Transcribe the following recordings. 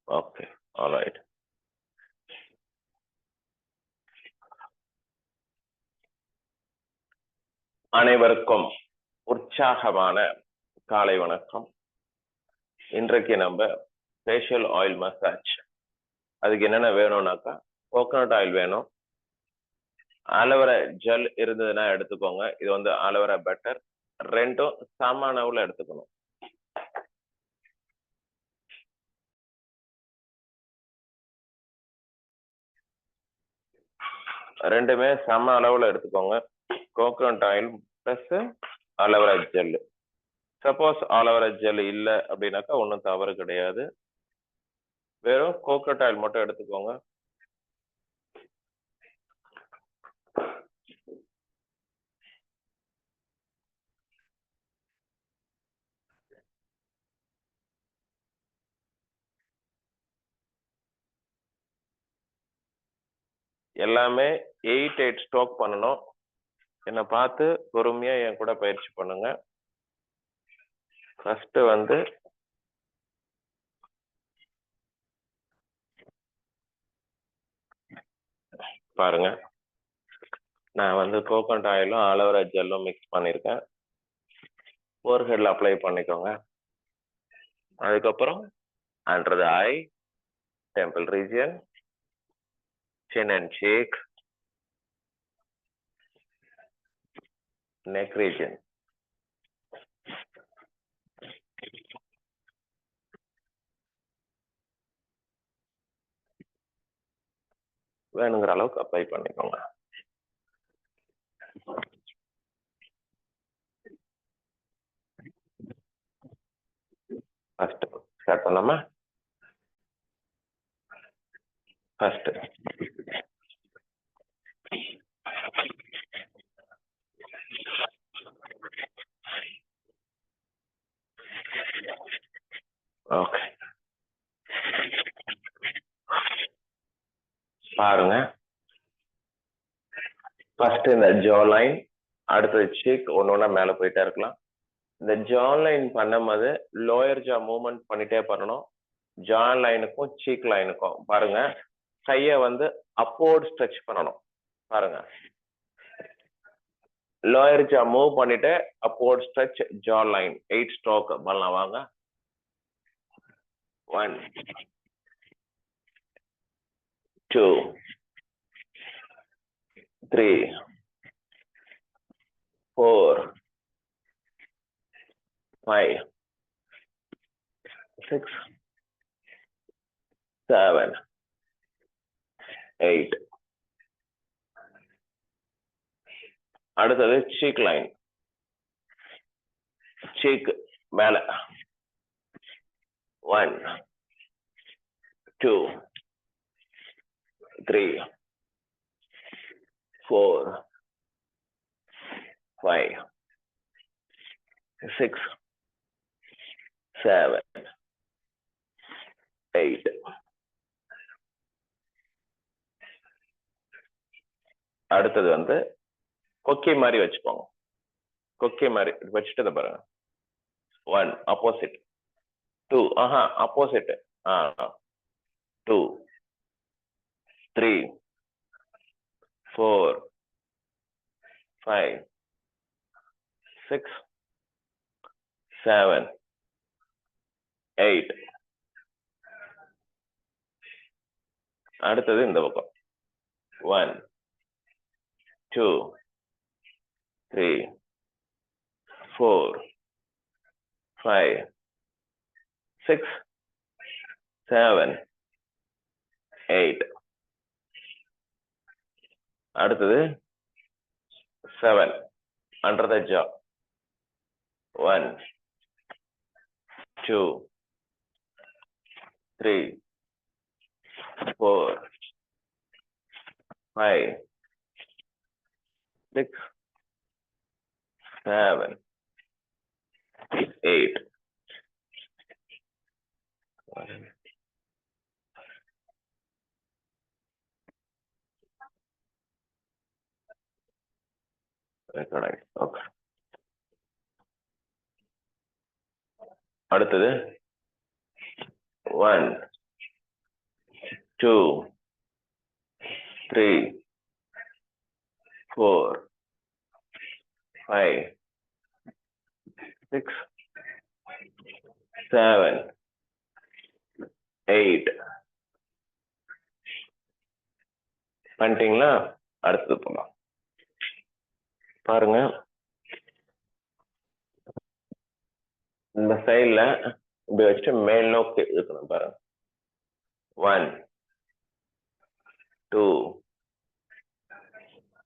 Okay, all right. அனைவருக்கும் உற்சாகமான காலை வணக்கம். இன்றைக்கு நம்ம ஃபேஷியல் ஆயில் மசாஜ், அதுக்கு என்னென்ன வேணும்னாக்கா கோகனட் ஆயில் வேணும், ஆலோவேரா ஜெல் இருந்ததுன்னா எடுத்துக்கோங்க. இது வந்து ஆலோவேரா பட்டர், ரெண்டும் சம அளவுல எடுத்துக்கணும். ரெண்டுமே சம அளவுல எடுத்துக்கோங்க. Coconut oil plus aloe vera gel. Suppose aloe vera gel இல்லை அப்படின்னாக்கா ஒன்றும் தவறு கிடையாது, வெறும் கோகனட் ஆயில் மட்டும் எடுத்துக்கோங்க. எல்லாமே 8 ஸ்ட்ரோக் பண்ணணும். என்னை பார்த்து பொறுமையா என் கூட பயிற்சி பண்ணுங்க. ஃபர்ஸ்ட் வந்து பாருங்க, நான் வந்து கோகனட் ஆயிலும் ஆலோவேரா ஜெல்லும் மிக்ஸ் பண்ணியிருக்கேன். ஃபோர்ஹெட்ல அப்ளை பண்ணிக்கோங்க. அதுக்கப்புறம் under the I, temple region, chin and cheek, neck region. வேணுங்கிற அளவுக்கு அப்ளை பண்ணிக்கோங்க. ஃபர்ஸ்ட் ஸ்டார்ட் பண்ணலாமா? ஃபர்ஸ்ட் ஓகே, பாருங்க. ஃபர்ஸ்ட் இந்த ஜா லைன், அடுத்தது சீக், ஒன்னொன்னா மேல போயிட்டே இருக்கலாம். இந்த ஜா லைன் பண்ணும்போது லோயர் ஜா மூவ்மெண்ட் பண்ணிட்டே பண்ணணும். ஜா லைனுக்கும் சீக் லைனுக்கும் பாருங்க, கையை வந்து அப்போர்ட் ஸ்ட்ரெச் பண்ணணும். பாருங்க, லோயர் ஜா மூவ் பண்ணிட்டு அப்போர்ட் ஸ்ட்ரெச் ஜா லைன். 8 ஸ்ட்ரோக் பண்ணலாம். வாங்க. 1 2 3 4 5 6 7 8. அடுத்தது சீக் லைன், சீக் மேல. 1 2 3 4 5 6 7 8. அடுத்தது வந்து கொக்கி மாதிரி வச்சுக்கோங்க. கொக்கி மாதிரி வச்சுட்டு பாருங்க. 1 ஆப்போசிட், 2 ஆப்போசிட், 2 3 4 5 6 7 8. அடுத்தது இந்த பக்கம் 1 2 3 4 5 6 7 8. அடுத்தது 7 அண்டர் த ஜா. 1 2 3 4 5 6 7 8. ஓகே. அடுத்தது 1 2, 3, 4, 5, 6, 7, 8. பண்ணிட்டீங்களா? அடுத்தது போலாம். பாருங்க, இந்த சைட்ல இப்படி வச்சுட்டு மேல் நோக்கி இருக்கணும். பாருங்க, 1, 2,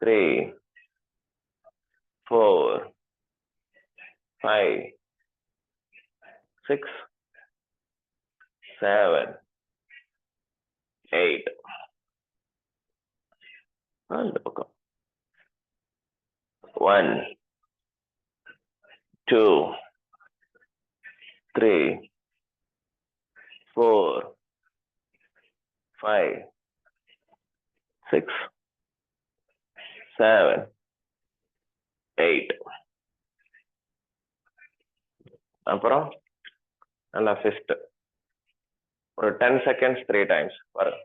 3, 4, 5, 6, 7, 8. அந்த பக்கம் 1, 2, 3, 4, 5, 6, 7, 8. அப்புறம் நல்லா ஃபிஸ்ட் ஒரு 10 seconds 3 times பாருங்க.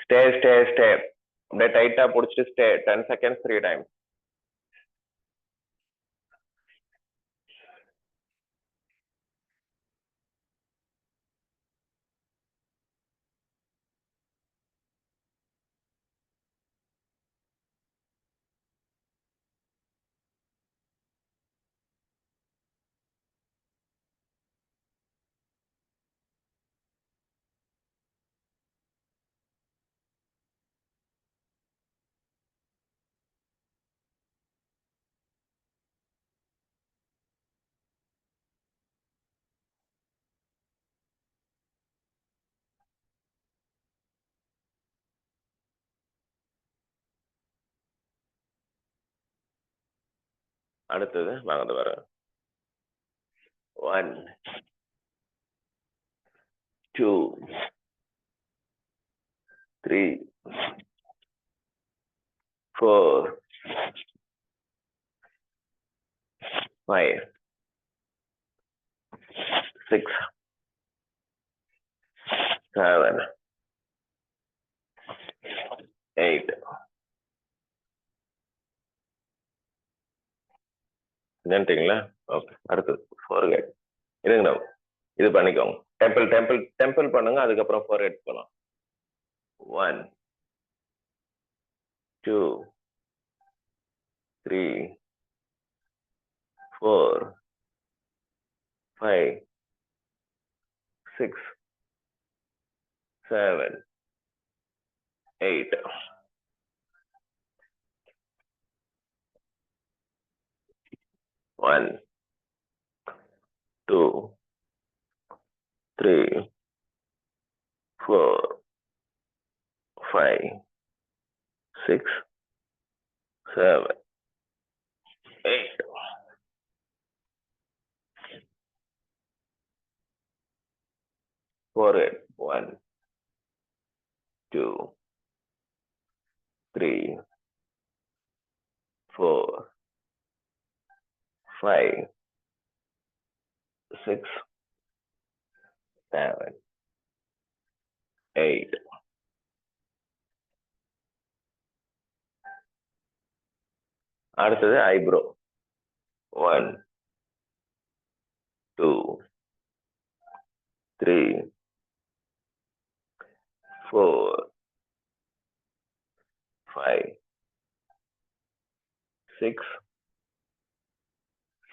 ஸ்டே அப்படியே டைட்டா பிடிச்சிட்டு ஸ்டே 10 seconds 3 times. அடுத்தது வாங்க வர 1, 2, 3, 4, 5, 6, 7, 8. என்னட்டீங்களா? ஓகே, அடுத்தது ஃபோர்ஹெட். இருங்க, இது பண்ணிக்கோங்க. டெம்பிள் பண்ணுங்க, அதுக்கப்புறம் ஃபோர்ஹெட் போலாம். 1, 2, 3, 4, 5, 6, 7, 8. One, 2, 3, 4, 5, 6, 7, 8. Forehead. 1, 2, 3, 4, 5, 6, 7, 8. அடுத்தது ஐப்ரோ. 1, 2, 3, 4, 5, 6,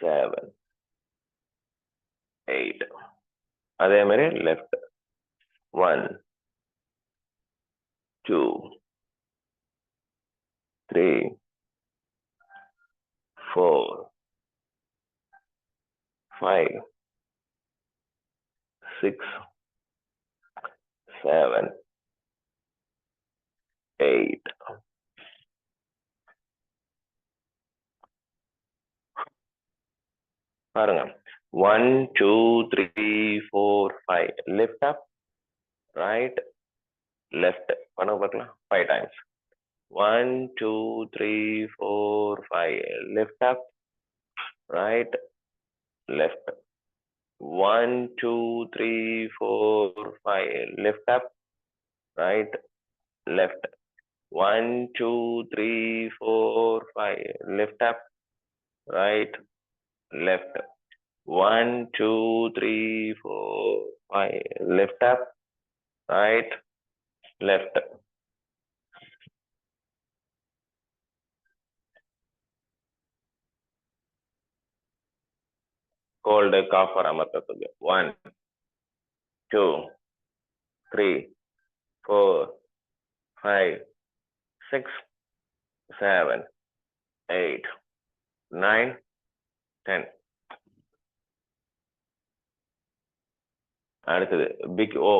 7, 8. அதே மாதிரி லெஃப்ட். 1, 2, 3, 4, 5, 6, 7, 8. பாருங்க, 1, 2, 3, 4, 5. Lift up, right, left. பண்ணுங்க பார்க்கலாம். 5 times. 1, 2, 3, 4, 5. Lift up, right, left. 1 2 3 4 5 lift up, right, left. 1 2 3 4 5 lift up, right, left. 1 2 3 4 5 lift up, right, left. Cold cough வராமத்துக்கு 1 2 3 4 5 6 7 8 9 10. அடுத்தது பிக் ஓ.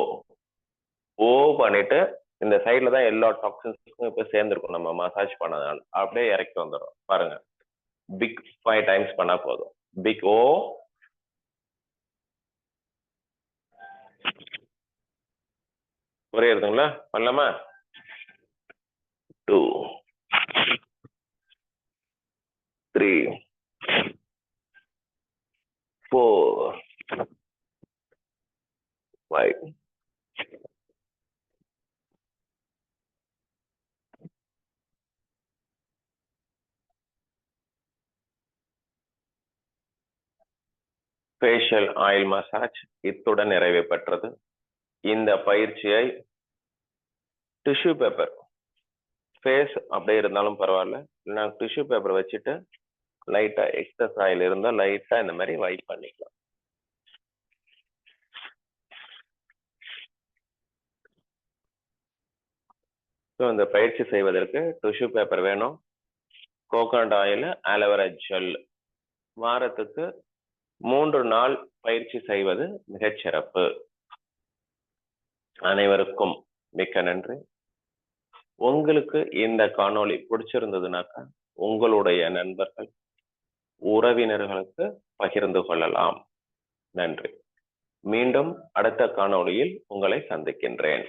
ஓ பண்ணிட்டு இந்த சைட்ல தான் எல்லா டாக்ஸின்ஸுக்கும் இப்ப சேர்ந்துருக்கும் நம்ம மசாஜ் பண்ணதுனால. அப்படியே இறக்கி வந்துடும் பாருங்க. பிக் 5 டைம்ஸ் பண்ணா போதும். பிக் ஓ, புரியுதுங்களா? பண்ணலாமா? 2 3 4 5 ஃபேஷியல் ஆயில் மசாஜ் இத்துடன் நிறைவு பெற்றது. இந்த பயிற்சியை டிஷ்யூ பேப்பர், ஃபேஸ் அப்படியே இருந்தாலும் பரவாயில்ல, இல்லைன்னா டிஷ்யூ பேப்பர் வச்சுட்டு லைட்டா எக்ஸஸ் ஆயில் இருந்தால் லைட்டா இந்த மாதிரி வைப் பண்ணிக்கலாம். ஸோ இந்த பயிற்சி செய்வதற்கு டிஷ்யூ பேப்பர் வேணும், கோகோனட் ஆயில், ஆலோவேரா ஜெல். வாரத்துக்கு 3 நாள் பயிற்சி செய்வது மிகச்சிறப்பு. அனைவருக்கும் மிக்க நன்றி. உங்களுக்கு இந்த காணொளி பிடிச்சிருந்ததுனாக்கா உங்களுடைய நண்பர்கள், உறவினர்களுக்கு பகிர்ந்து கொள்ளலாம். நன்றி. மீண்டும் அடுத்த காணொளியில் உங்களை சந்திக்கின்றேன்.